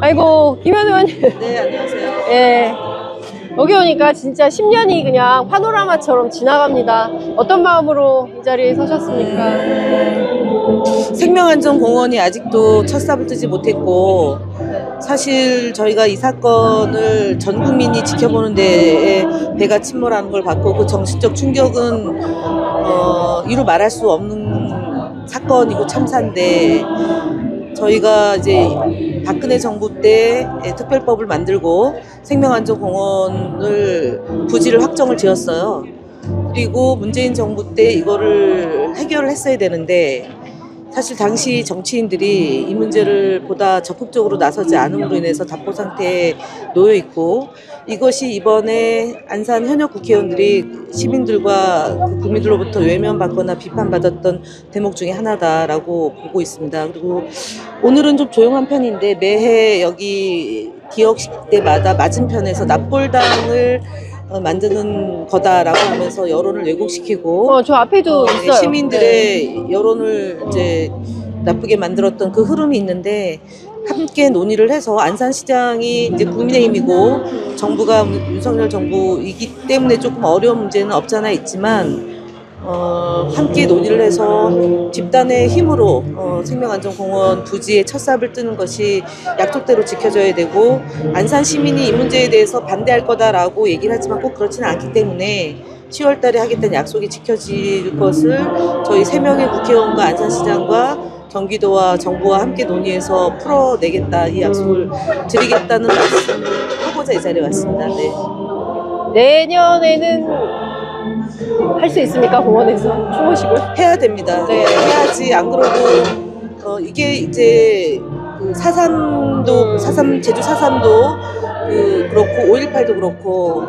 아이고, 김현 의원님. 네, 안녕하세요. 예. 여기 오니까 진짜 10년이 그냥 파노라마처럼 지나갑니다. 어떤 마음으로 이 자리에 서셨습니까? 생명안전공원이 아직도 첫삽을 뜨지 못했고, 사실 저희가 이 사건을 전 국민이 지켜보는 데에 배가 침몰하는 걸 봤고, 그 정신적 충격은 이루 말할 수 없는 사건이고 참사인데, 저희가 이제 박근혜 정부 때 특별법을 만들고 생명안전공원을 부지를 확정을 지었어요. 그리고 문재인 정부 때 이거를 해결을 했어야 되는데, 사실 당시 정치인들이 이 문제를 보다 적극적으로 나서지 않음으로 인해서 답보 상태에 놓여 있고, 이것이 이번에 안산 현역 국회의원들이 시민들과 국민들로부터 외면받거나 비판받았던 대목 중에 하나다라고 보고 있습니다. 그리고 오늘은 좀 조용한 편인데, 매해 여기 기억식 때마다 맞은편에서 납골당을 만드는 거다라고 하면서 여론을 왜곡시키고, 저 앞에도 있어요. 시민들의 여론을 이제 나쁘게 만들었던 그 흐름이 있는데, 함께 논의를 해서 안산시장이 이제 국민의힘이고 정부가 윤석열 정부이기 때문에 조금 어려운 문제는 없잖아 있지만, 함께 논의를 해서 집단의 힘으로 생명안전공원 부지에 첫삽을 뜨는 것이 약속대로 지켜져야 되고, 안산 시민이 이 문제에 대해서 반대할 거다라고 얘기를 하지만 꼭 그렇지는 않기 때문에 10월 달에 하겠다는 약속이 지켜질 것을 저희 3명의 국회의원과 안산시장과 경기도와 정부와 함께 논의해서 풀어내겠다, 이 약속을 드리겠다는 말씀을 하고자 이 자리에 왔습니다. 네. 내년에는 할 수 있습니까? 공원에서 추모식을? 해야 됩니다. 네. 해야지. 안 그러고 이게 이제 그 4.3도 제주 4.3도 그렇고 5.18도 그렇고,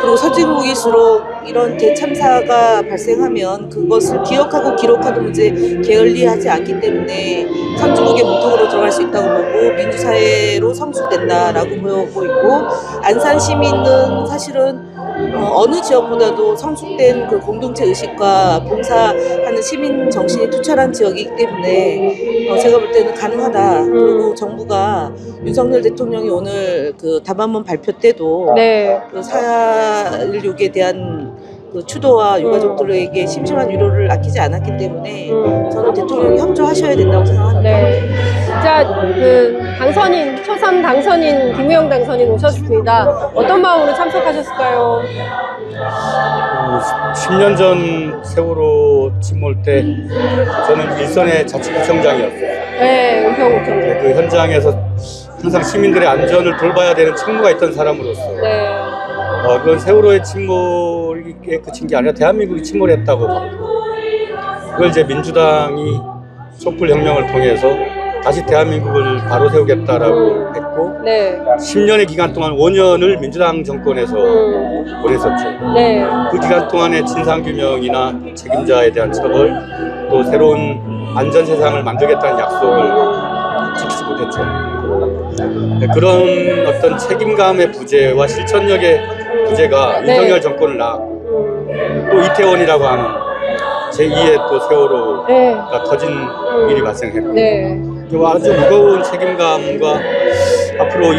그리고 선진국일수록 이런 대참사가 발생하면 그것을 기억하고 기록하는 문제 게을리하지 않기 때문에 선진국의 문턱으로 들어갈 수 있다고 보고 민주사회로 성숙된다라고 보고 있고, 안산 시민은 사실은 어느 지역보다도 성숙된 그 공동체 의식과 봉사하는 시민 정신이 투철한 지역이기 때문에 제가 볼 때는 가능하다. 그리고 정부가 윤석열 대통령이 오늘 그 담화문 발표 때도 네. 그 4.16에 대한 그 추도와 유가족들에게 심심한 위로를 아끼지 않았기 때문에 저는 대통령이 협조하셔야 된다고 생각합니다. 네. 자, 그 당선인, 초선 당선인 김우영 당선인 오셨습니다. 어떤 마음으로 참석하셨을까요? 10년 전 세월호 침몰 때 저는 일선의 자치구청장이었어요. 네, 은평구청장. 그 현장에서 항상 시민들의 안전을 돌봐야 되는 책무가 있던 사람으로서, 네. 그건 세월호의 침몰에 그친 게 아니라 대한민국이 침몰했다고 봤고, 그걸 이제 민주당이 촛불혁명을 통해서 다시 대한민국을 바로 세우겠다라고 했고, 네. 10년의 기간 동안 5년을 민주당 정권에서 보냈었죠. 네. 그 기간 동안의 진상규명이나 책임자에 대한 처벌, 또 새로운 안전 세상을 만들겠다는 약속을 지키지 못했죠. 그런 어떤 책임감의 부재와 실천력의 부재가 네. 윤석열 정권을 낳았고, 또 이태원이라고 하는 제2의 또 세월호가 네. 터진 일이 발생했고, 네. 아주 무거운 책임감과 앞으로 이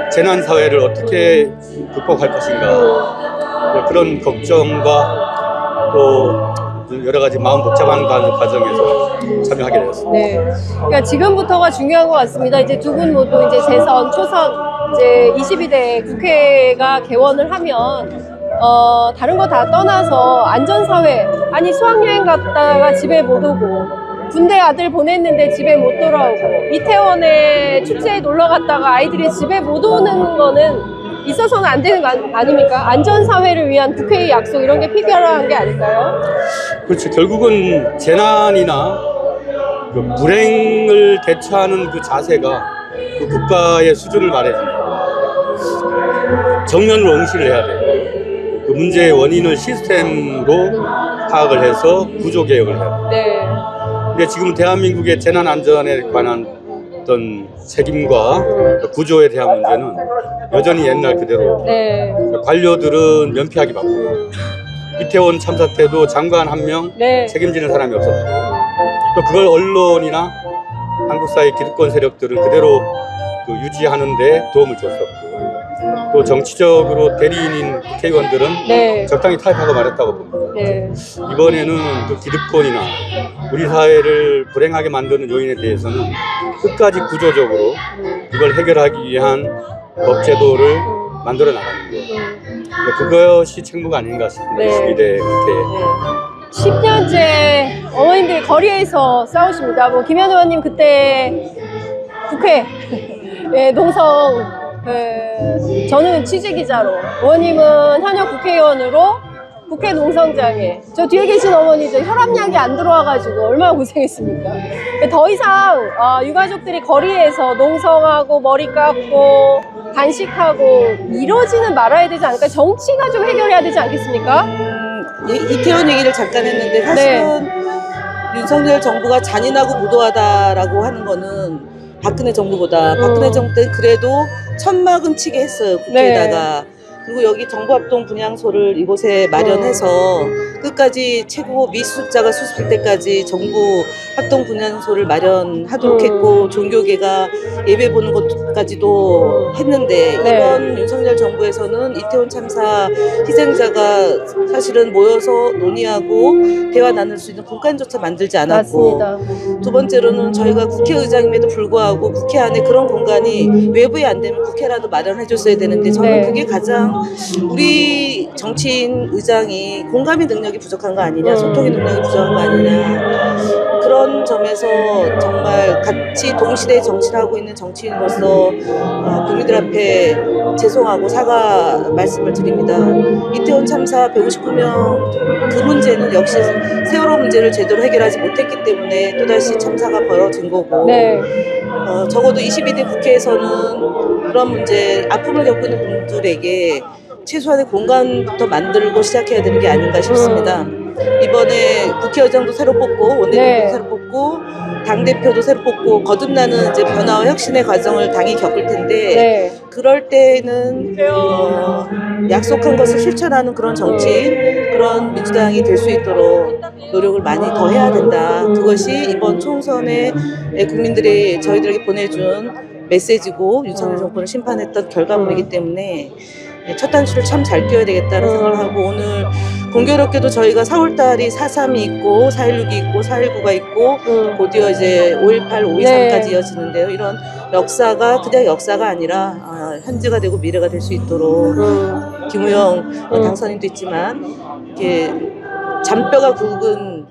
재난 사회를 어떻게 극복할 것인가, 그런 걱정과 또 여러 가지 마음 복잡한 과정에서 참여하게 되었습니다. 네. 그러니까 지금부터가 중요한 것 같습니다. 이제 두 분 모두 이제 재선, 초선, 이제 22대 국회가 개원을 하면, 다른 거 다 떠나서 안전사회, 아니 수학여행 갔다가 집에 못 오고, 군대 아들 보냈는데 집에 못 돌아오고, 이태원에 축제에 놀러 갔다가 아이들이 집에 못 오는 거는 있어서는 안 되는 거 아닙니까? 안전사회를 위한 국회의 약속, 이런 게 필요한 게 아닐까요? 그렇죠. 결국은 재난이나 그 불행을 대처하는 그 자세가 그 국가의 수준을 말해줍니다. 정면으로 응시를 해야 돼요. 그 문제의 원인을 시스템으로 파악을 해서 구조개혁을 해야 돼요. 네. 근데 지금 대한민국의 재난 안전에 관한 어떤 책임과 구조에 대한 문제는 여전히 옛날 그대로. 네. 관료들은 면피하기 바쁘고, 이태원 참사 때도 장관 한 명 네. 책임지는 사람이 없었고, 또 그걸 언론이나 한국 사회 기득권 세력들은 그대로 그 유지하는 데 도움을 줬었고 또 정치적으로 대리인인 국회의원들은 네. 적당히 타협하고 말했다고 봅니다. 네. 이번에는 그 기득권이나 우리 사회를 불행하게 만드는 요인에 대해서는 끝까지 구조적으로 이걸 해결하기 위한 법 제도를 만들어 나가는 것. 그것이 책무가 아닌가 싶습니다. 네. 22대 국회. 10년째 어머님들이 거리에서 싸우십니다. 뭐 김현 의원님 그때 국회 예, 농성 저는 취재기자로, 의원님은 현역 국회의원으로 국회 농성장에, 저 뒤에 계신 어머니 저 혈압약이 안 들어와가지고 얼마나 고생했습니까. 더 이상 유가족들이 거리에서 농성하고 머리 깎고 단식하고 이러지는 말아야 되지 않을까. 정치가 좀 해결해야 되지 않겠습니까? 이태원 얘기를 잠깐 했는데 사실은 윤석열 정부가 잔인하고 무도하다라고 하는 거는 박근혜 정부보다 박근혜 정부 때 그래도 천막은 치게 했어요, 국회에다가. 그리고 여기 정부합동 분향소를 이곳에 마련해서 끝까지 최고 미수습자가 수습할 때까지 정부 합동 분향소를 마련하도록 했고 종교계가 예배 보는 것까지도 했는데 이번 윤석열 정부에서는 이태원 참사 희생자가 사실은 모여서 논의하고 대화 나눌 수 있는 공간조차 만들지 않았고, 맞습니다. 두 번째로는 저희가 국회의장임에도 불구하고 국회 안에 그런 공간이 외부에 안 되면 국회라도 마련해 줬어야 되는데 저는 그게 가장 우리 정치인 의장이 공감의 능력이 부족한 거 아니냐, 소통의 능력이 부족한 거 아니냐, 그런 점에서 정말 같이 동시대에 정치를 하고 있는 정치인으로서 국민들 앞에 죄송하고 사과 말씀을 드립니다. 이태원 참사 159명 그 문제는 역시 세월호 문제를 제대로 해결하지 못했기 때문에 또다시 참사가 벌어진 거고, 적어도 22대 국회에서는 그런 문제, 아픔을 겪고 있는 분들에게 최소한의 공간부터 만들고 시작해야 되는 게 아닌가 싶습니다. 이번에 국회의장도 새로 뽑고 원내대표도 새로 뽑고 당대표도 새로 뽑고 거듭나는 이제 변화와 혁신의 과정을 당이 겪을 텐데 그럴 때는 약속한 것을 실천하는 그런 정치인, 그런 민주당이 될 수 있도록 노력을 많이 더 해야 된다. 그것이 이번 총선에 국민들이 저희들에게 보내준 메시지고 윤석열 정권을 심판했던 결과물이기 때문에 첫 단추를 참 잘 끼워야 되겠다는 생각을 하고, 오늘 공교롭게도 저희가 4월달이 4.3이 있고 4.16이 있고 4.19가 있고 곧이어 이제 5.18, 5.23까지 이어지는데요. 이런 역사가 그냥 역사가 아니라 현재가 되고 미래가 될 수 있도록 김우영 당선인도 있지만 이렇게 잔뼈가 굵은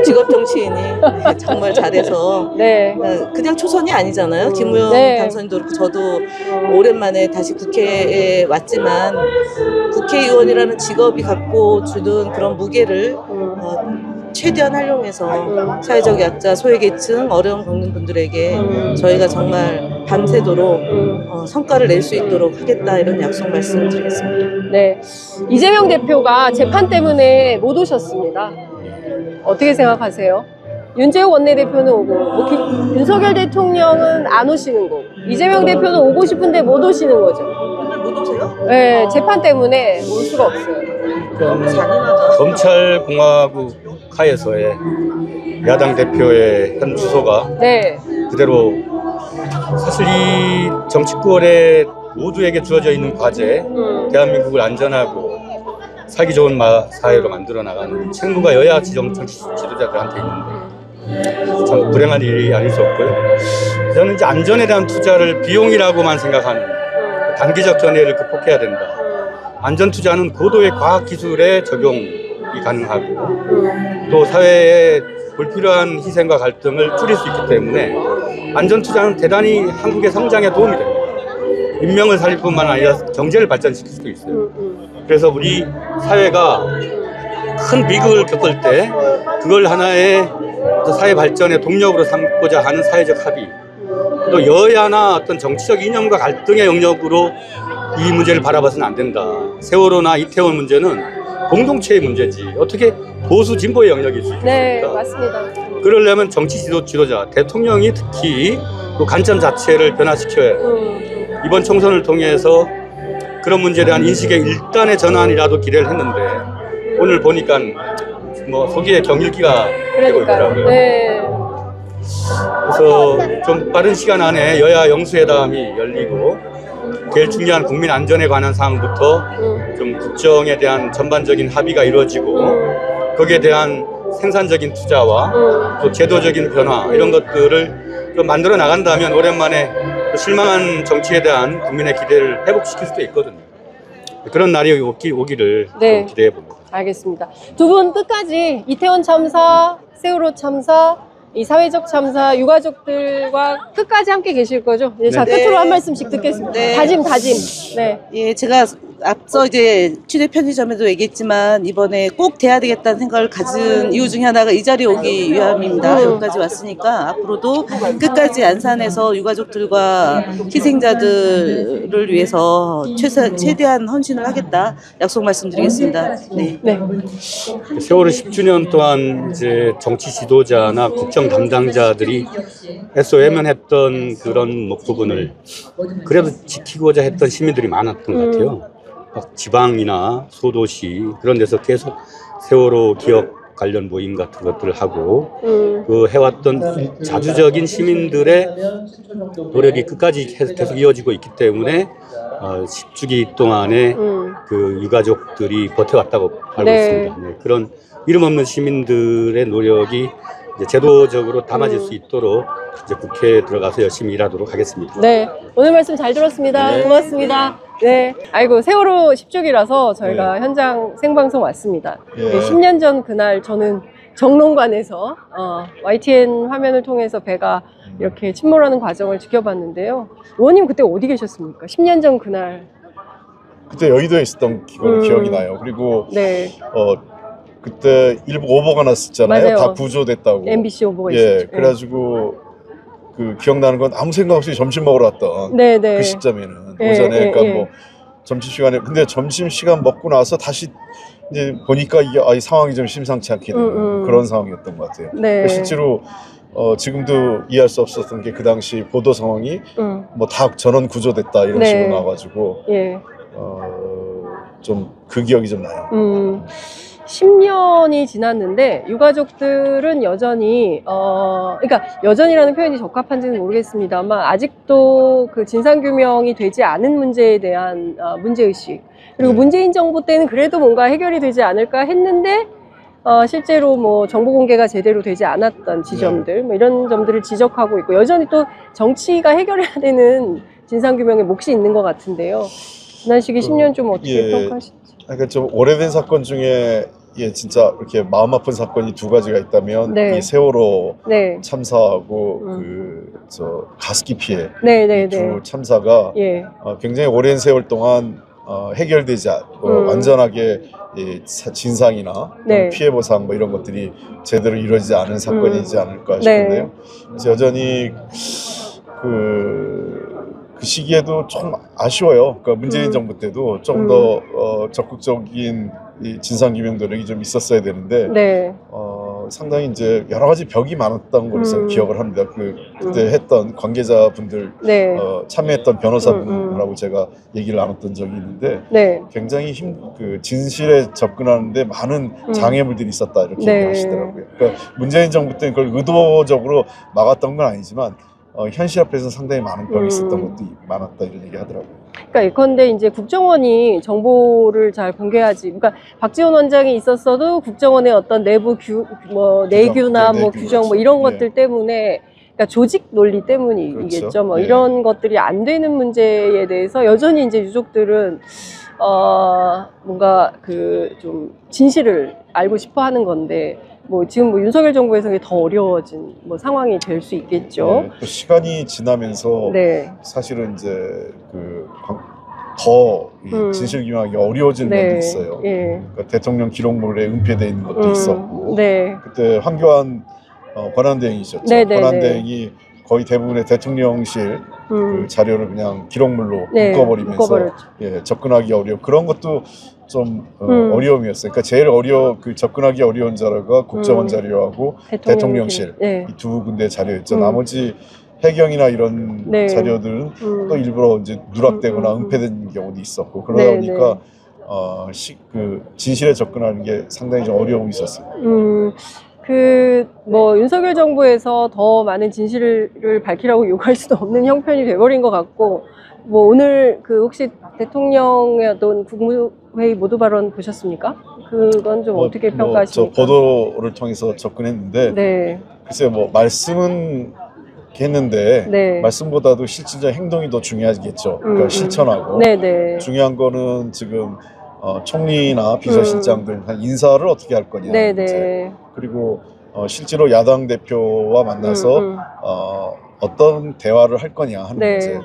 직업 정치인이 정말 잘해서 그냥 초선이 아니잖아요. 김우영 당선인도 그렇고 저도 오랜만에 다시 국회에 왔지만 국회의원이라는 직업이 갖고 주는 그런 무게를 최대한 활용해서 사회적 약자, 소외계층, 어려움 겪는 분들에게 저희가 정말 밤새도록 성과를 낼 수 있도록 하겠다, 이런 약속 말씀을 드리겠습니다. 네, 이재명 대표가 재판 때문에 못 오셨습니다. 어떻게 생각하세요? 윤재욱 원내대표는 오고, 윤석열 대통령은 안 오시는 거고, 이재명 대표는 오고 싶은데 못 오시는 거죠. 못 오세요? 네, 재판 때문에 올 수가 없어요. 잔인하죠. 검찰공화국 하에서의 야당 대표의 현 주소가 그대로 사실 이 정치권에 모두에게 주어져 있는 과제, 대한민국을 안전하고 살기 좋은 사회로 만들어 나가는 책무가 여야 정치 지도자들한테 있는데 참 불행한 일이 아닐 수 없고요. 저는 이제 안전에 대한 투자를 비용이라고만 생각하는 단기적 전례를 극복해야 된다. 안전 투자는 고도의 과학 기술의 적용이 가능하고 또 사회에 불필요한 희생과 갈등을 줄일 수 있기 때문에 안전 투자는 대단히 한국의 성장에 도움이 됩니다. 인명을 살릴 뿐만 아니라 경제를 발전시킬 수도 있어요. 그래서 우리 사회가 큰 비극을 겪을 때 그걸 하나의 사회 발전의 동력으로 삼고자 하는 사회적 합의, 또 여야나 어떤 정치적 이념과 갈등의 영역으로 이 문제를 바라봐서는 안 된다. 세월호나 이태원 문제는 공동체의 문제지 어떻게 보수 진보의 영역일 수 있습니까? 네, 맞습니다. 그러려면 정치 지도자, 대통령이 특히 그 관점 자체를 변화시켜야 해요. 이번 총선을 통해서 그런 문제에 대한 인식의 일단의 전환이라도 기대를 했는데 오늘 보니까 뭐 소기의 경일기가 되고 있더라고요. 그래서 좀 빠른 시간 안에 여야 영수회담이 열리고 제일 중요한 국민 안전에 관한 사항부터 좀 국정에 대한 전반적인 합의가 이루어지고 거기에 대한 생산적인 투자와 또 제도적인 변화 이런 것들을 좀 만들어 나간다면 오랜만에 실망한 정치에 대한 국민의 기대를 회복시킬 수도 있거든요. 그런 날이 오기를 네. 좀 기대해 봅니다. 알겠습니다. 두 분 끝까지 이태원 참사, 세월호 참사, 이 사회적 참사, 유가족들과 끝까지 함께 계실 거죠? 네, 자, 네. 끝으로 한 말씀씩 듣겠습니다. 네. 다짐. 네. 예, 제가 앞서 이제 취재 편의점에도 얘기했지만 이번에 꼭 돼야 되겠다는 생각을 가진 이유 중에 하나가 이 자리에 오기 위함입니다. 여기까지 왔으니까 앞으로도 끝까지 안산에서 유가족들과 희생자들을 위해서 최대한 헌신을 하겠다 약속 말씀드리겠습니다. 네. 네. 세월호 10주년 동안 이제 정치 지도자나 국정 담당자들이 애써 외면했던 그런 부분을 그래도 지키고자 했던 시민들이 많았던 것 같아요. 막 지방이나 소도시 그런 데서 계속 세월호 기억 관련 모임 같은 것들을 하고 그 해왔던 자주적인 시민들의 노력이 끝까지 계속 이어지고 있기 때문에 10주기 동안에 그 유가족들이 버텨왔다고 알고 네. 있습니다. 네, 그런 이름 없는 시민들의 노력이 이제 제도적으로 담아질 수 있도록 이제 국회에 들어가서 열심히 일하도록 하겠습니다. 네. 오늘 말씀 잘 들었습니다. 네. 고맙습니다. 네. 아이고, 세월호 10주기라서 저희가 현장 생방송 왔습니다. 예. 네, 10년 전 그날 저는 정론관에서 YTN 화면을 통해서 배가 이렇게 침몰하는 과정을 지켜봤는데요. 의원님 그때 어디 계셨습니까? 10년 전 그날. 그때 여의도에 있었던 기억이 나요. 그리고 네. 그때 일부 오보가 났었잖아요. 맞아요. 다 구조됐다고. MBC 오보가 예, 있었죠. 그래가지고 그 기억나는 건 아무 생각 없이 점심 먹으러 왔던 네, 네. 그 시점에는 예, 오전에 예, 그러니까 예. 뭐 점심 시간에 근데 점심 시간 먹고 나서 다시 이제 보니까 이게 이 상황이 좀 심상치 않게 되는 그런 상황이었던 것 같아요. 네. 실제로 지금도 이해할 수 없었던 게 그 당시 보도 상황이 뭐 다 전원 구조됐다 이런 네. 식으로 나와가지고 예. 좀 그 기억이 좀 나요. 10년이 지났는데 유가족들은 여전히 그러니까 여전이라는 표현이 적합한지는 모르겠습니다만 아직도 그 진상규명이 되지 않은 문제에 대한 문제의식 그리고 네. 문재인 정부 때는 그래도 뭔가 해결이 되지 않을까 했는데 실제로 뭐 정보 공개가 제대로 되지 않았던 지점들 뭐 이런 점들을 지적하고 있고 여전히 또 정치가 해결해야 되는 진상규명에 몫이 있는 것 같은데요. 지난 시기 10년 좀 어떻게 평가하시죠? 그러니까 좀 오래된 사건 중에 진짜 이렇게 마음 아픈 사건이 두 가지가 있다면 네. 이 세월호 네. 참사하고 가습기 피해 네, 네, 두 네. 참사가 예. 굉장히 오랜 세월 동안 해결되지 완전하게 진상이나 네. 피해 보상 뭐 이런 것들이 제대로 이루어지지 않은 사건이지 않을까 네. 싶은데요. 그래서 여전히 그 시기에도 좀 아쉬워요. 그러니까 문재인 정부 때도 좀 더 적극적인 이 진상규명 노력이 좀 있었어야 되는데 네. 상당히 이제 여러 가지 벽이 많았던 걸로 저는 기억을 합니다. 그때 했던 관계자분들 네. 참여했던 변호사분하고 제가 얘기를 나눴던 적이 있는데 네. 굉장히 진실에 접근하는데 많은 장애물들이 있었다 이렇게 네. 얘기하시더라고요. 그러니까 문재인 정부 때는 그걸 의도적으로 막았던 건 아니지만 현실 앞에서 상당히 많은 벽이 있었던 것도 많았다 이런 얘기 하더라고요. 그러니까 예컨대 이제 국정원이 정보를 잘 공개하지. 그러니까 박지원 원장이 있었어도 국정원의 어떤 내부 내규나 네, 뭐 내규, 규정 뭐 이런 네. 것들 때문에 그러니까 조직 논리 때문이겠죠. 그렇죠. 뭐 네. 이런 것들이 안 되는 문제에 대해서 여전히 이제 유족들은 뭔가 그 좀 진실을 알고 싶어 하는 건데 뭐 지금 뭐 윤석열 정부에서 그게 더 어려워진 뭐 상황이 될 수 있겠죠. 네, 또 시간이 지나면서 네. 사실은 이제 더 진실 규명하기 어려워진 네. 면도 있어요. 예. 그러니까 대통령 기록물에 은폐되어 있는 것도 있었고 네. 그때 황교안 권한대행이 있었죠. 네, 네, 권한대행이 거의 대부분의 대통령실 그 자료를 그냥 기록물로 네, 묶어버리면서 묶어버렸죠. 접근하기 어려워 그런 것도 좀 어려움이었어요. 그러니까 제일 접근하기 어려운 자료가 국정원 자료하고 대통령실 네. 이 두 군데 자료였죠. 나머지 해경이나 이런 네. 자료들은 또 일부러 이제 누락되거나 은폐된 경우도 있었고 그러다 네, 보니까 진실에 접근하는 게 상당히 좀 어려움이 있었어요. 뭐 윤석열 정부에서 더 많은 진실을 밝히라고 요구할 수도 없는 형편이 돼버린 것 같고, 뭐 오늘 혹시 대통령의 어떤 국무회의 모두 발언 보셨습니까? 그건 좀 어떻게 평가하십니까? 저 보도를 통해서 접근했는데, 네. 글쎄요, 뭐 말씀은 했는데 네. 말씀보다도 실질적 행동이 더 중요하겠죠. 그러니까 실천하고. 네네. 중요한 거는 지금 총리나 비서실장들 한 인사를 어떻게 할 거냐. 네네. 이제. 그리고 실제로 야당 대표와 만나서 어떤 대화를 할 거냐 하는 네. 문제.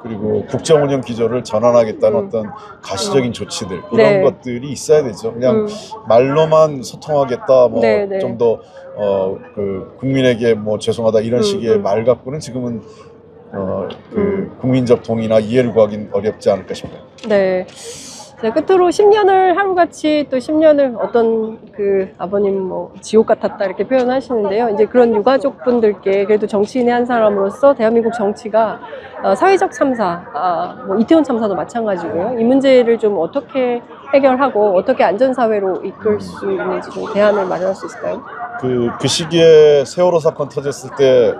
그리고 국정운영 기조를 전환하겠다는 어떤 가시적인 조치들 이런 네. 것들이 있어야 되죠. 그냥 말로만 소통하겠다, 뭐 네, 네. 좀 더 국민에게 뭐 죄송하다 이런 식의 말 갖고는 지금은 국민적 동의나 이해를 구하기는 어렵지 않을까 싶어요. 네. 자, 끝으로 10년을 하루같이 또 10년을 어떤 아버님 뭐 지옥 같았다 이렇게 표현하시는데요. 이제 그런 유가족분들께 그래도 정치인의 한 사람으로서 대한민국 정치가 사회적 참사, 뭐 이태원 참사도 마찬가지고요. 이 문제를 좀 어떻게 해결하고 어떻게 안전사회로 이끌 수 있는지 좀 대안을 마련할 수 있을까요? 그 시기에 세월호 사건 터졌을 때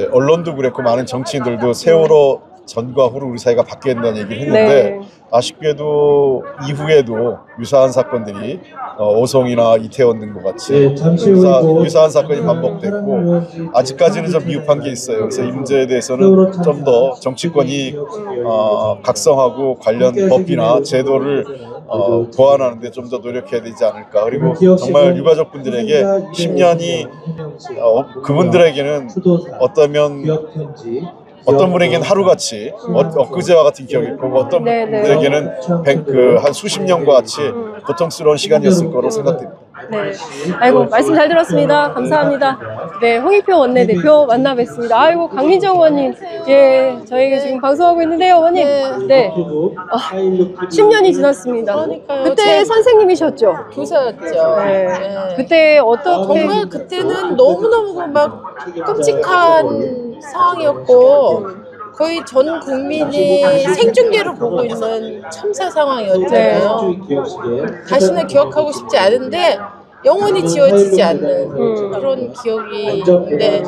언론도 그랬고 많은 정치인들도 세월호 전과 후로 우리 사회가 바뀌어야 된다는 얘기를 했는데 네. 아쉽게도 이후에도 유사한 사건들이 오송이나 이태원 등과 같이 유사한 사건이 반복됐고 아직까지는 좀 미흡한 게 있어요. 그래서 이 문제에 대해서는 좀 더 정치권이 각성하고 관련 법이나 제도를 보완하는 데 좀 더 노력해야 되지 않을까. 그리고 정말 유가족분들에게 10년이 그분들에게는 어떤 분에게는 하루같이 엊그제와 같은 기억일 거고 어떤 분들에게는 한 수십 년과 같이 고통스러운 시간이었을 거로 생각됩니다. 네. 아이고, 말씀 잘 들었습니다. 감사합니다. 네, 홍익표 원내대표 만나 뵙습니다. 아이고, 강민정 의원님. 예, 저희가 지금 방송하고 있는데요, 의원님. 네. 10년이 지났습니다. 그러니까요. 그때 선생님이셨죠? 교사였죠. 네. 네. 그때 어떻게. 정말 그때는 너무너무 막 끔찍한 상황이었고 거의 전 국민이 생중계로 보고 있는 참사 상황이었잖아요. 다시는 기억하고 싶지 않은데 영원히 지워지지 않는 그런 기억이 있는데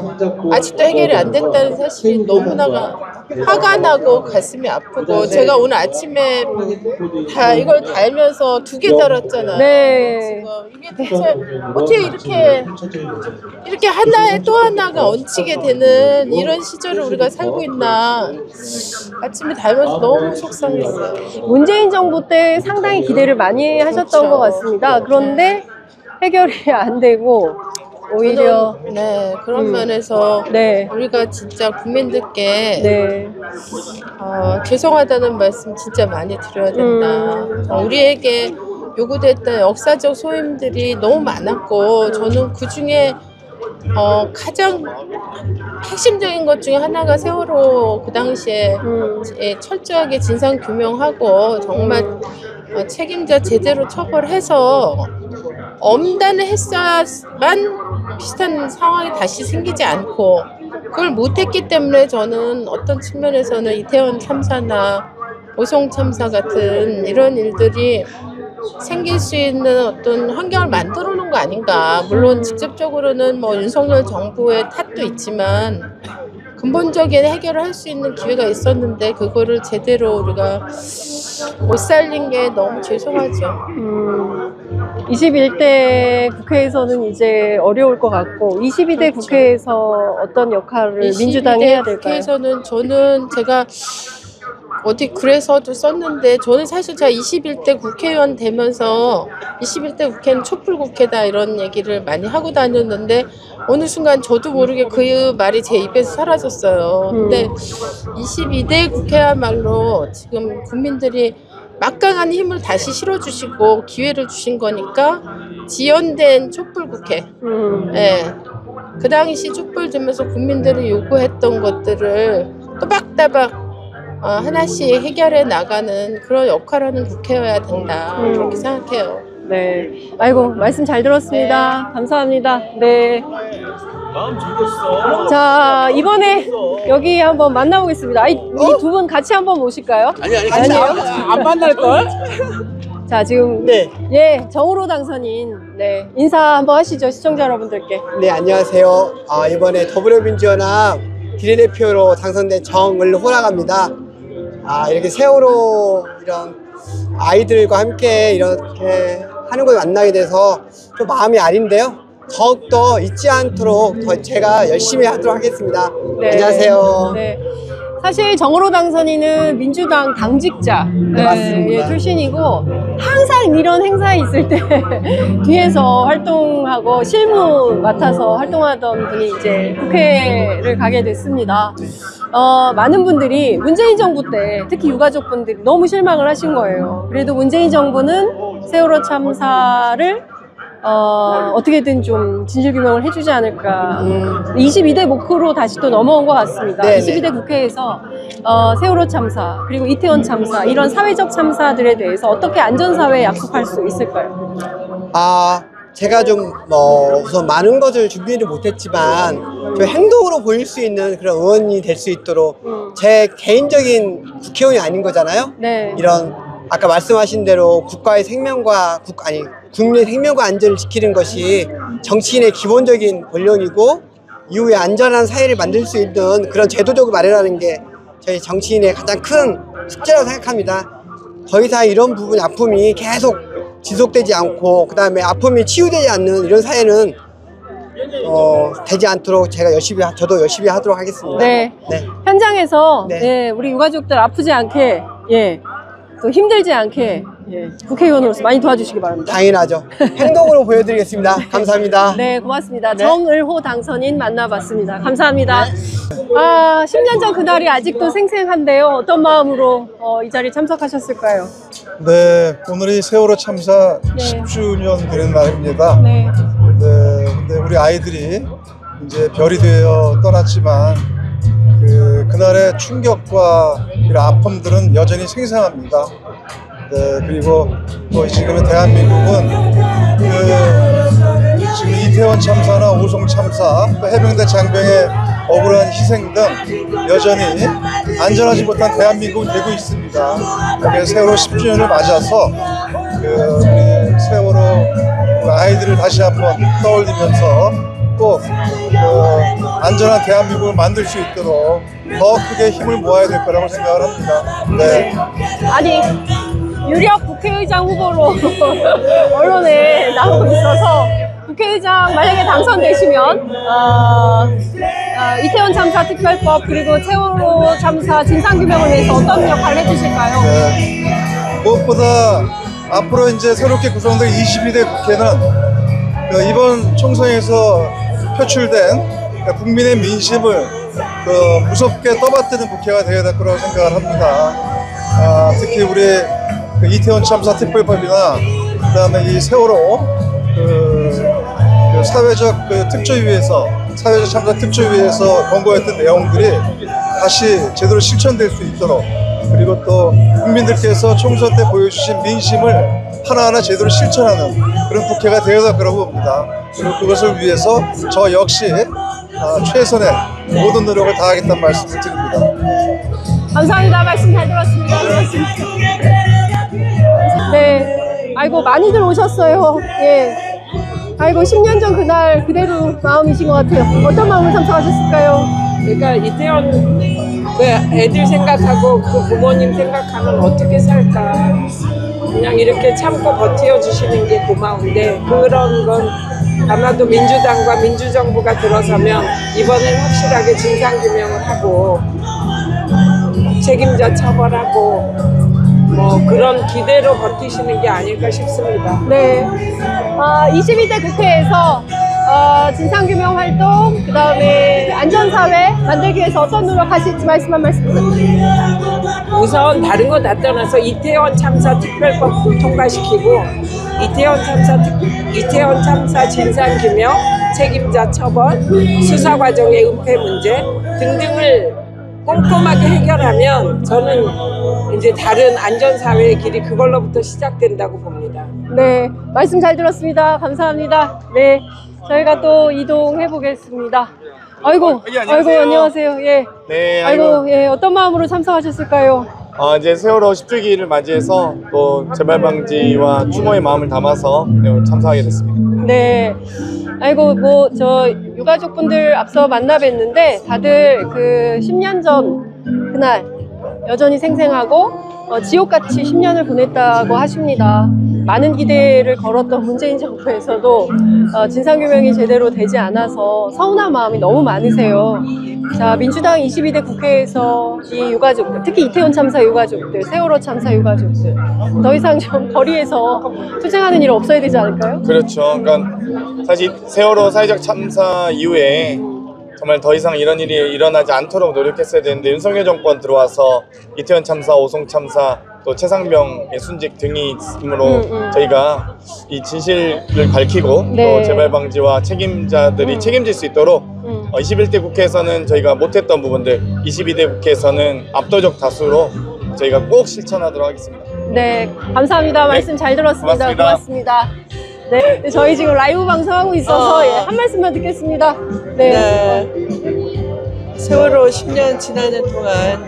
아직도 해결이 안 됐다는 사실이 너무나 화가 나고 가슴이 아프고 제가 오늘 아침에 이걸 달면서 2개 달았잖아요. 네. 이게 대체 어떻게 이렇게 하나에 또 하나가 얹히게 되는 이런 시절을 우리가 살고 있나 아침에 달면서 너무 속상했어요. 문재인 정부 때 상당히 기대를 많이 하셨던 것 같습니다. 그런데 해결이 안 되고 오히려 그런 면에서 네. 우리가 진짜 국민들께 네. 죄송하다는 말씀 진짜 많이 드려야 된다. 우리에게 요구됐던 역사적 소임들이 너무 많았고 저는 그중에 가장 핵심적인 것 중에 하나가 세월호 그 당시에 철저하게 진상 규명하고 정말 책임자 제대로 처벌해서 엄단을 했어야만 비슷한 상황이 다시 생기지 않고 그걸 못했기 때문에 저는 어떤 측면에서는 이태원 참사나 오송 참사 같은 이런 일들이 생길 수 있는 어떤 환경을 만들어 놓은 거 아닌가. 물론 직접적으로는 뭐 윤석열 정부의 탓도 있지만 근본적인 해결을 할 수 있는 기회가 있었는데 그거를 제대로 우리가 못 살린 게 너무 죄송하죠. 21대 국회에서는 이제 어려울 것 같고 22대 국회에서 어떤 역할을 민주당이 해야 될까요? 국회에서는 제가 어디 글에서도 썼는데 저는 사실 제가 21대 국회의원 되면서 21대 국회는 촛불 국회다 이런 얘기를 많이 하고 다녔는데 어느 순간 저도 모르게 그 말이 제 입에서 사라졌어요. 근데 22대 국회야말로 지금 국민들이 막강한 힘을 다시 실어주시고 기회를 주신 거니까 지연된 촛불 국회. 네. 그 당시 촛불 들면서 국민들이 요구했던 것들을 또박또박 하나씩 해결해 나가는 그런 역할을 하는 국회여야 된다. 그렇게 생각해요. 네. 아이고, 말씀 잘 들었습니다. 감사합니다. 네. 자, 이번에 여기 한번 만나보겠습니다. 이 두 분 같이 한번 모실까요? 아니에요. 안 만날걸? 자, 지금 네, 예, 정우로 당선인 네, 인사 한번 하시죠. 시청자 여러분들께. 네 안녕하세요. 이번에 더불어민주연합 비례대표로 당선된 정을호라고 합니다. 이렇게 세월호 이런 아이들과 함께 이렇게 하는 걸 만나게 돼서 좀 마음이 아린데요. 더욱더 잊지 않도록 더 제가 열심히 하도록 하겠습니다. 네. 안녕하세요. 네. 사실 정호로 당선인은 민주당 당직자 맞습니다. 출신이고 항상 이런 행사에 있을 때 뒤에서 활동하고 실무 맡아서 활동하던 분이 이제 국회를 가게 됐습니다. 많은 분들이 문재인 정부 때 특히 유가족 분들이 너무 실망을 하신 거예요. 그래도 문재인 정부는 세월호 참사를 어떻게든 좀 진실규명을 해주지 않을까. 22대 목표로 다시 또 넘어온 것 같습니다. 네네. 22대 국회에서 세월호 참사 그리고 이태원 참사 이런 사회적 참사들에 대해서 어떻게 안전사회에 약속할 수 있을까요? 제가 좀 우선 많은 것을 준비를 못했지만 좀 행동으로 보일 수 있는 그런 의원이 될 수 있도록 제 개인적인 국회의원이 아닌 거잖아요. 네. 이런 아까 말씀하신 대로 국가의 생명과 국민의 생명과 안전을 지키는 것이 정치인의 기본적인 권력이고 이후에 안전한 사회를 만들 수 있는 그런 제도적으로 마련하는 게 저희 정치인의 가장 큰 숙제라고 생각합니다. 더 이상 이런 부분 아픔이 계속 지속되지 않고 그 다음에 아픔이 치유되지 않는 이런 사회는 되지 않도록 저도 열심히 하도록 하겠습니다. 네. 네. 현장에서 네. 예, 우리 유가족들 아프지 않게 예, 또 힘들지 않게 예, 국회의원으로서 많이 도와주시기 바랍니다. 당연하죠. 행동으로 보여드리겠습니다. 감사합니다. 네, 고맙습니다. 네. 정을호 당선인 만나봤습니다. 감사합니다. 10년 전 그날이 아직도 생생한데요. 어떤 마음으로 이 자리에 참석하셨을까요? 네, 오늘이 세월호 참사 네. 10주년 되는 날입니다. 네. 네, 근데 우리 아이들이 이제 별이 되어 떠났지만 그날의 충격과 이런 아픔들은 여전히 생생합니다. 네, 그리고 또 지금의 대한민국은 지금 이태원 참사나 오송 참사, 또 해병대 장병의 억울한 희생 등 여전히 안전하지 못한 대한민국이 되고 있습니다. 그래서 세월호 10주년을 맞아서 우리 세월호 아이들을 다시 한번 떠올리면서 꼭 안전한 대한민국을 만들 수 있도록 더 크게 힘을 모아야 될 거라고 생각을 합니다. 네. 아니, 유력 국회의장 후보로 언론에 나오고 있어서 국회의장 만약에 당선되시면 이태원 참사 특별법 그리고 세월호 참사 진상규명을 위해서 어떤 역할을 해주실까요? 네. 무엇보다 앞으로 이제 새롭게 구성될 22대 국회는 이번 총선에서 표출된 국민의 민심을 무섭게 떠받드는 국회가 되어야 될 거라고 생각을 합니다. 특히 우리 이태원 참사 특별법이나 그다음에 이 세월호 사회적 특조위에서 사회적 참사 특조위에서 권고했던 내용들이 다시 제대로 실천될 수 있도록 그리고 또 국민들께서 총선 때 보여주신 민심을 하나하나 제대로 실천하는 그런 국회가 되어야 될 거라고 봅니다. 그리고 그것을 위해서 저 역시 최선의 모든 노력을 다하겠다는 말씀을 드립니다. 감사합니다. 말씀 잘 들었습니다. 고맙습니다. 네. 아이고, 많이들 오셨어요. 예. 아이고, 10년 전 그날 그대로 마음이신 것 같아요. 어떤 마음으로 참석하셨을까요? 그러니까 이태원 애들 생각하고 그 부모님 생각하면 어떻게 살까. 그냥 이렇게 참고 버텨주시는 게 고마운데 그런 건 아마도 민주당과 민주정부가 들어서면 이번엔 확실하게 진상규명을 하고 책임자 처벌하고 뭐 그런 기대로 버티시는 게 아닐까 싶습니다. 네. 22대 국회에서 진상규명 활동, 그 다음에 안전사회 만들기 위해서 어떤 노력하실지 말씀 한 말씀 부탁드립니다. 우선 다른 거 다 떠나서 이태원 참사 특별법도 통과시키고 이태원 참사 진상규명, 책임자 처벌, 수사 과정의 은폐 문제 등등을 꼼꼼하게 해결하면 저는 이제 다른 안전사회의 길이 그걸로부터 시작된다고 봅니다. 네. 말씀 잘 들었습니다. 감사합니다. 네. 저희가 또 이동해 보겠습니다. 아이고, 아이고, 안녕하세요. 예. 네, 아이고, 예. 어떤 마음으로 참석하셨을까요? 이제 세월호 10주기를 맞이해서 또 재발 방지와 추모의 마음을 담아서 참석하게 됐습니다. 네. 아이고, 뭐, 저, 유가족분들 앞서 만나 뵀는데, 다들 그 10년 전 그날 여전히 생생하고, 지옥같이 10년을 보냈다고 하십니다. 많은 기대를 걸었던 문재인 정부에서도 진상규명이 제대로 되지 않아서 서운한 마음이 너무 많으세요. 자, 민주당 22대 국회에서 이 유가족들, 특히 이태원 참사 유가족들, 세월호 참사 유가족들, 더 이상 좀 거리에서 투쟁하는 일 없어야 되지 않을까요? 그렇죠. 그러니까 사실 세월호 사회적 참사 이후에 정말 더 이상 이런 일이 일어나지 않도록 노력했어야 되는데 윤석열 정권 들어와서 이태원 참사, 오송 참사, 또 최상병의 순직 등이 있으므로 저희가 이 진실을 밝히고 네. 또 재발 방지와 책임자들이 책임질 수 있도록 21대 국회에서는 저희가 못했던 부분들 22대 국회에서는 압도적 다수로 저희가 꼭 실천하도록 하겠습니다. 네, 감사합니다. 말씀 잘 들었습니다. 고맙습니다. 네, 저희 지금 라이브 방송하고 있어서 예, 한 말씀만 듣겠습니다. 네. 세월호 10년 지나는 동안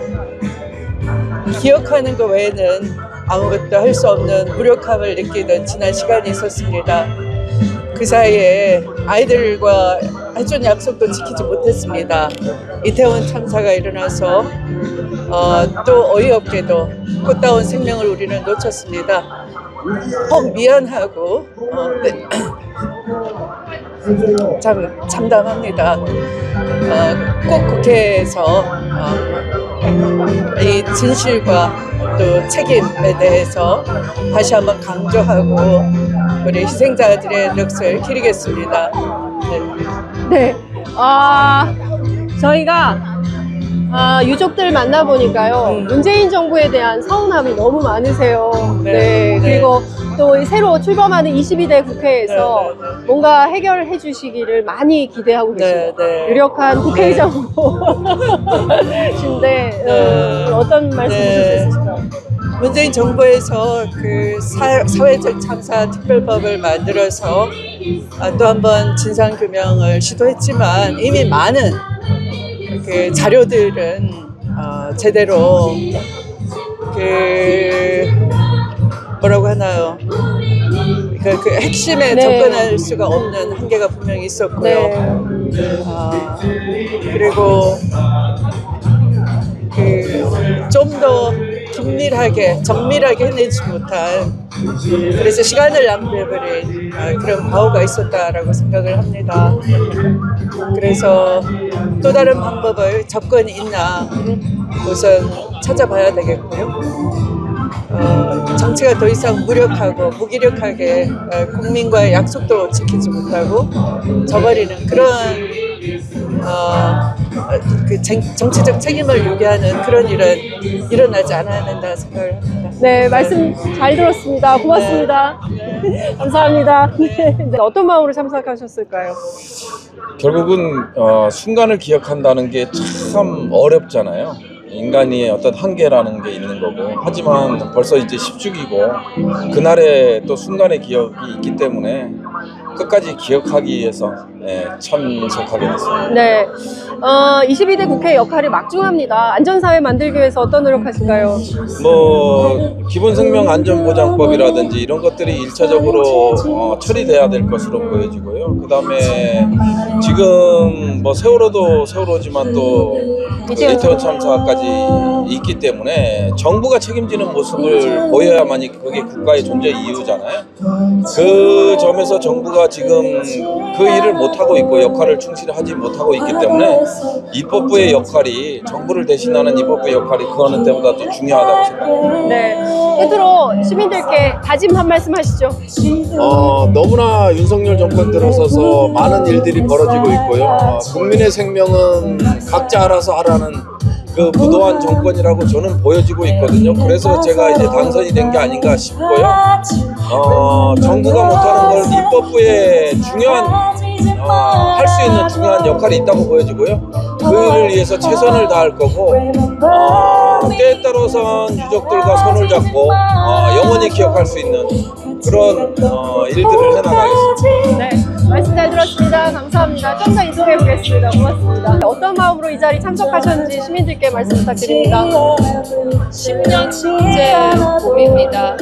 기억하는 것 외에는 아무것도 할 수 없는 무력함을 느끼는 지난 시간이 있었습니다. 그 사이에 아이들과 해준 약속도 지키지 못했습니다. 이태원 참사가 일어나서 또 어이없게도 꽃다운 생명을 우리는 놓쳤습니다. 꼭 미안하고 참 참담합니다. 꼭 국회에서 이 진실과 또 책임에 대해서 다시 한번 강조하고 우리 희생자들의 넋을 기리겠습니다. 네. 저희가 유족들 만나보니까요. 문재인 정부에 대한 서운함이 너무 많으세요. 네. 그리고 또 새로 출범하는 22대 국회에서 뭔가 해결해 주시기를 많이 기대하고 계십니다. 유력한 국회의장 후보신데 어떤 말씀 주실 수 있으실까요? 문재인 정부에서 그 사회적 참사 특별법을 만들어서 또 한 번 진상규명을 시도했지만 이미 많은 그 자료들은 제대로 그 뭐라고 하나요? 그 핵심에 접근할 수가 없는 한계가 분명히 있었고요. 그리고 좀 더 긴밀하게, 정밀하게 해내지 못한, 그래서 시간을 낭비해버린 그런 과오가 있었다라고 생각을 합니다. 그래서 또 다른 방법을 접근이 있나 우선 찾아봐야 되겠고요. 정치가 더 이상 무력하고 무기력하게 국민과의 약속도 지키지 못하고 저버리는 그런 그 정치적 책임을 요구하는 그런 일은 일어나지 않아야 된다 생각을 합니다. 네, 말씀 잘 들었습니다. 고맙습니다. 감사합니다. 네, 어떤 마음으로 참석하셨을까요? 결국은 순간을 기억한다는 게 참 어렵잖아요. 인간의 어떤 한계라는 게 있는 거고, 하지만 벌써 이제 10주기고 그날의 또 순간의 기억이 있기 때문에 끝까지 기억하기 위해서 참석하게 됐습니다. 네, 22대 국회 역할이 막중합니다. 안전사회 만들기 위해서 어떤 노력하실까요? 뭐 기본생명안전보장법이라든지 이런 것들이 1차적으로 처리돼야 될 것으로 보여지고요. 그 다음에 지금 뭐 세월호도 세월호지만 또 이태원 참사까지 있기 때문에 정부가 책임지는 모습을 보여야만이 그게 국가의 존재 이유잖아요. 그 점에서 정부가 지금 그 일을 못하고 있고 역할을 충실히 하지 못하고 있기 때문에 입법부의 역할이, 정부를 대신하는 입법부의 역할이 그 어느 때보다 더 중요하다고 생각합니다. 네, 끝으로 시민들께 다짐 한 말씀 하시죠. 너무나 윤석열 정권 들어서서 많은 일들이 벌어지고 있고요. 국민의 생명은 각자 알아서 하라는 그 무도한 정권이라고 저는 보여지고 있거든요. 그래서 제가 이제 당선이 된 게 아닌가 싶고요. 정부가 못하는 걸 입법부의 중요한 할 수 있는 중요한 역할이 있다고 보여지고요. 그 일을 위해서 최선을 다할 거고 때에 따라서는 유족들과 손을 잡고 영원히 기억할 수 있는 그런 일들을 해나가겠습니다. 네. 말씀 잘 들었습니다. 감사합니다. 좀 더 인터뷰해 보겠습니다. 고맙습니다. 어떤 마음으로 이 자리 참석하셨는지 시민들께 말씀 부탁드립니다. 10년째 봄입니다.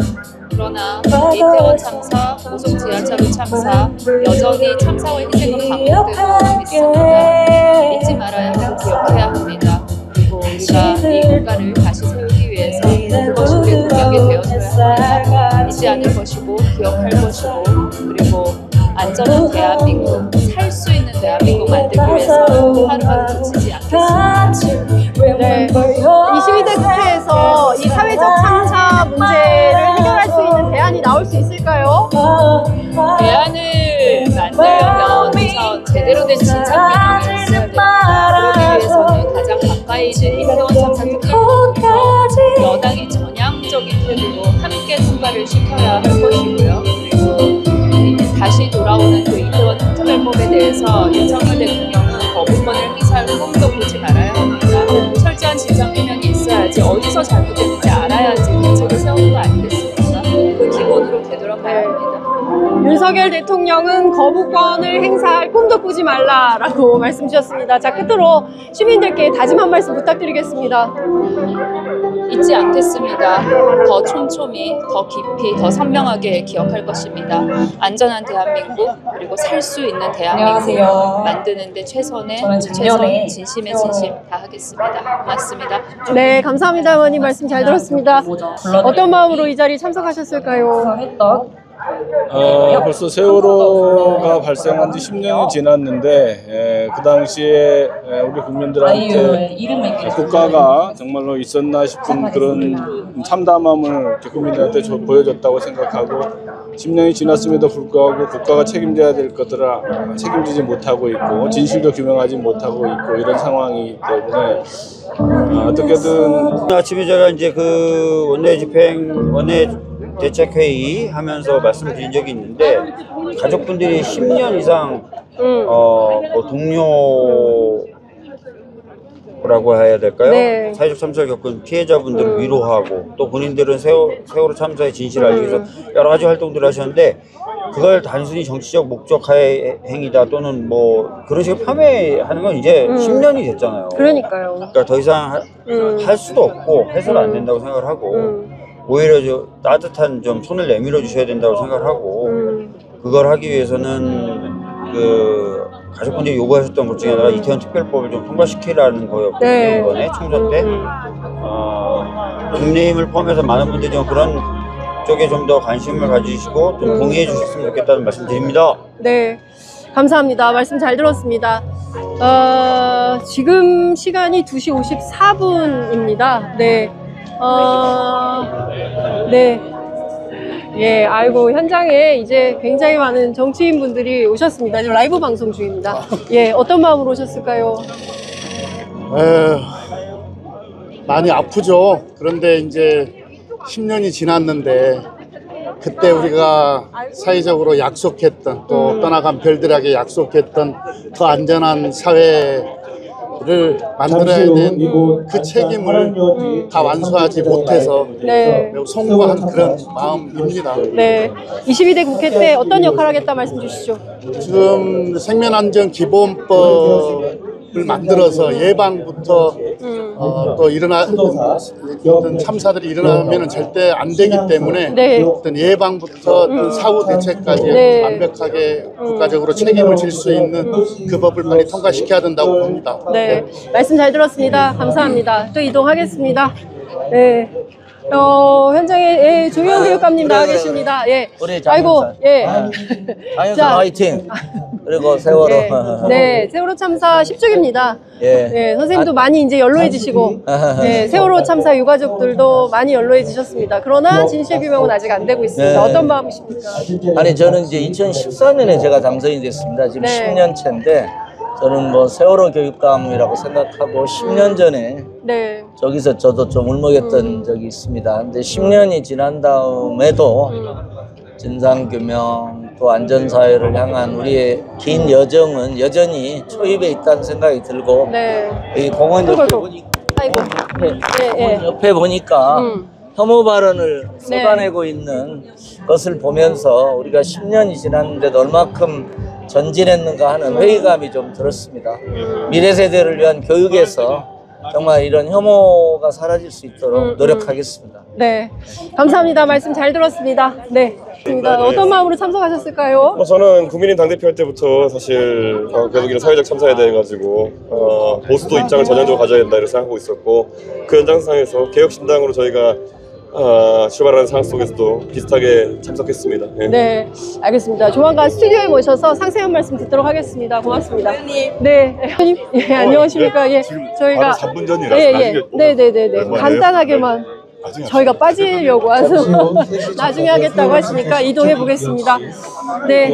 그러나 이태원 참사, 고속 지하철 참사, 여전히 참사와 희생은 반복되고 있습니다. 잊지 말아야 하고 기억해야 합니다. 그리고 우리가 이 국가를 다시 세우기 위해서 그것이 우리의 능력이 되어줘야 합니다. 잊지 않을 것이고 기억할 것이고 그리고 안전한 대한민국, 살 수 있는 대한민국 만들기 위해서 하루하루 지치지 않겠습니다. 네, 22대 국회에서 이 사회적 참사 문제를 해결할 수 있는 대안이 나올 수 있을까요? 대안을 만들려면 우선 제대로 된 진상규명을 했어야 됩니다. 그러기 위해서는 가장 가까이 있는 이태원 참사 특별법에서 여당이 전향적인 태도로 함께 통과를 시켜야 할 것이고요. 그리고 다시 돌아오는 그 이태원 특별법에 대해서 윤석열 대통령은 거부권을 행사할 꿈도 보지 말아야 합니다. 철저한 진상규명이 있어야지 어디서 잘못됐는지 알아야지 대책을 세우는 거 아니겠습니까? 그 기본으로 되돌아가야 합니다. 윤석열 대통령은 거부권을 행사할 꿈도 꾸지 말라라고 말씀 주셨습니다. 자, 끝으로 시민들께 다짐 한 말씀 부탁드리겠습니다. 잊지 않겠습니다. 더 촘촘히, 더 깊이, 더 선명하게 기억할 것입니다. 안전한 대한민국, 그리고 살 수 있는 대한민국 만드는 데 최선, 진심의 진심 다하겠습니다. 고맙습니다. 네, 감사합니다. 어머니 말씀 잘 들었습니다. 어떤 마음으로 이 자리에 참석하셨을까요? 벌써 세월호가 발생한 지 10년이 지났는데 그 당시에 우리 국민들한테 국가가 정말로 있었나 싶은 그런 참담함을 국민들한테 보여줬다고 생각하고 10년이 지났음에도 불구하고 국가가 책임져야 될 것들을 책임지지 못하고 있고 진실도 규명하지 못하고 있고 이런 상황이기 때문에 어떻게든 아침에 제가 이제 그 원내 대책회의 하면서 말씀드린 적이 있는데 가족분들이 10년 이상 뭐 동료라고 해야 될까요? 네. 사회적 참사를 겪은 피해자분들을 위로하고 또 본인들은 세월호 참사의 진실을 알기 위해서 여러 가지 활동들을 하셨는데 그걸 단순히 정치적 목적하에 행위다 또는 뭐 그런 식으로 폄훼하는 건 이제 10년이 됐잖아요. 그러니까요. 그러니까 더 이상 할 수도 없고 해서는 안 된다고 생각을 하고 오히려 저 따뜻한 좀 손을 내밀어 주셔야 된다고 생각을 하고 그걸 하기 위해서는 그 가족분들이 요구하셨던 것 중에 하나가 이태원 특별법을 좀 통과시키라는 거였거든요. 네. 이번에 총선 때 국민의힘을 포함해서 많은 분들이 좀 그런 쪽에 좀 더 관심을 가지시고 좀 동의해 주셨으면 좋겠다는 말씀 드립니다. 네, 감사합니다. 말씀 잘 들었습니다. 지금 시간이 2시 54분입니다. 네. 네. 예, 아이고, 현장에 이제 굉장히 많은 정치인 분들이 오셨습니다. 지금 라이브 방송 중입니다. 예, 어떤 마음으로 오셨을까요? 많이 아프죠. 그런데 이제 10년이 지났는데 그때 우리가 사회적으로 약속했던 또 떠나간 별들에게 약속했던 더 안전한 사회를 만들어야 되는 그 책임을 다 완수하지 못해서 매우 송구한 그런 마음입니다. 네, 22대 국회 때 어떤 역할을 하겠다 말씀 주시죠. 지금 생명안전기본법을 만들어서 예방부터 또 어떤 참사들이 일어나면 절대 안 되기 때문에 어떤 예방부터 어떤 사후 대책까지 완벽하게 국가적으로 책임을 질 수 있는 그 법을 빨리 통과시켜야 된다고 봅니다. 네, 말씀 잘 들었습니다. 감사합니다. 또 이동하겠습니다. 네. 현장에 조희영 교육감님 나와 계십니다. 예. 우리 아이고, 예. 장현선 화이팅. 그리고 세월호. 네, 세월호 참사 10주기입니다. 예. 네, 선생님도 많이 이제 연로해지시고, 네, 세월호 참사 유가족들도 많이 연로해지셨습니다. 그러나 진실 규명은 아직 안 되고 있습니다. 네. 어떤 마음이십니까? 아니 저는 이제 2014년에 제가 당선이 됐습니다. 지금 10년 차인데 저는 뭐 세월호 교육감이라고 생각하고 10년 전에 저기서 저도 좀 울먹였던 적이 있습니다. 근데 10년이 지난 다음에도 진상규명 또 안전사회를 향한 우리의 긴 여정은 여전히 초입에 있다는 생각이 들고 이 공원 옆에 보니까 혐오 발언을 쏟아내고 있는 것을 보면서 우리가 10년이 지났는데도 얼마큼 전진했는가 하는 회의감이 좀 들었습니다. 미래 세대를 위한 교육에서 정말 이런 혐오가 사라질 수 있도록 노력하겠습니다. 네, 감사합니다. 말씀 잘 들었습니다. 네, 어떤 마음으로 참석하셨을까요? 저는 국민의힘 당대표 할 때부터 사실 계속 이런 사회적 참사에 대해 가지고 보수도 입장을 전향적으로 가져야 된다 이렇게 생각하고 있었고, 그 연장선상에서 개혁신당으로 저희가 출발하는 상황 속에서도 비슷하게 참석했습니다. 네. 네, 알겠습니다. 조만간 스튜디오에 모셔서 상세한 말씀 듣도록 하겠습니다. 고맙습니다. 네, 의원님, 예, 안녕하십니까? 예, 저희가 3분 전이라서 네네네네, 간단하게만 저희가 빠지려고 해서 나중에 하겠다고 하시니까 이동해 보겠습니다. 네.